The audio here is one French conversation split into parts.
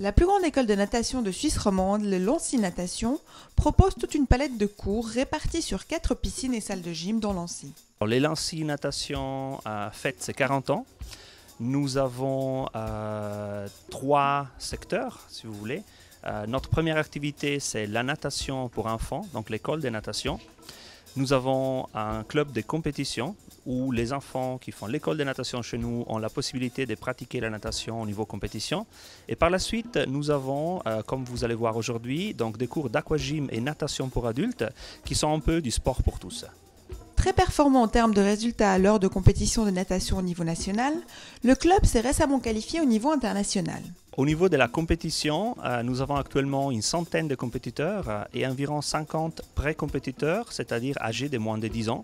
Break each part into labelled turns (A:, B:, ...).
A: La plus grande école de natation de Suisse romande, le Lancy Natation, propose toute une palette de cours répartis sur 4 piscines et salles de gym dans Lancy.
B: Les Lancy Natation fête ses 40 ans. Nous avons 3 secteurs, si vous voulez. Notre première activité, c'est la natation pour enfants, donc l'école de natation. Nous avons un club de compétition où les enfants qui font l'école de natation chez nous ont la possibilité de pratiquer la natation au niveau compétition. Et par la suite, nous avons, comme vous allez voir aujourd'hui, donc des cours d'aquagym et natation pour adultes qui sont un peu du sport pour tous.
A: Très performant en termes de résultats lors de compétitions de natation au niveau national, le club s'est récemment qualifié au niveau international.
B: Au niveau de la compétition, nous avons actuellement une centaine de compétiteurs et environ 50 pré-compétiteurs, c'est-à-dire âgés de moins de 10 ans.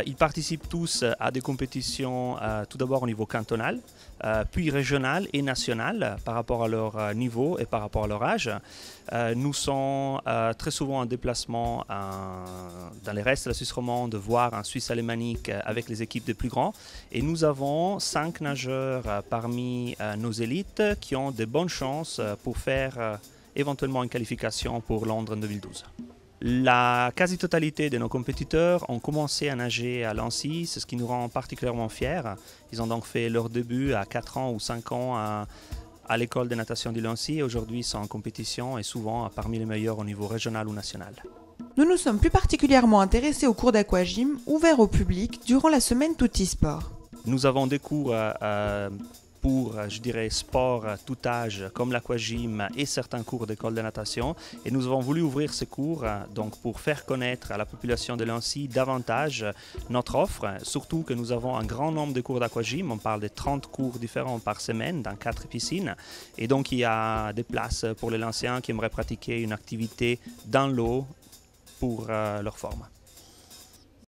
B: Ils participent tous à des compétitions tout d'abord au niveau cantonal, puis régional et national par rapport à leur niveau et par rapport à leur âge. Nous sommes très souvent en déplacement dans les restes de la Suisse romande, voire en Suisse alémanique avec les équipes des plus grands. Et nous avons 5 nageurs parmi nos élites qui ont de bonnes chances pour faire éventuellement une qualification pour Londres en 2012. La quasi-totalité de nos compétiteurs ont commencé à nager à Lancy, c'est ce qui nous rend particulièrement fiers. Ils ont donc fait leur début à 4 ans ou 5 ans à l'école de natation du Lancy et aujourd'hui sont en compétition et souvent parmi les meilleurs au niveau régional ou national.
A: Nous nous sommes plus particulièrement intéressés aux cours d'aquagym ouverts au public durant la semaine Toutisport.
B: Nous avons des cours pour, sport tout âge comme l'aquagym et certains cours d'école de natation. Et nous avons voulu ouvrir ces cours donc pour faire connaître à la population de Lancy davantage notre offre, surtout que nous avons un grand nombre de cours d'aquagym. On parle de 30 cours différents par semaine dans 4 piscines. Et donc il y a des places pour les Lanciens qui aimeraient pratiquer une activité dans l'eau pour leur forme.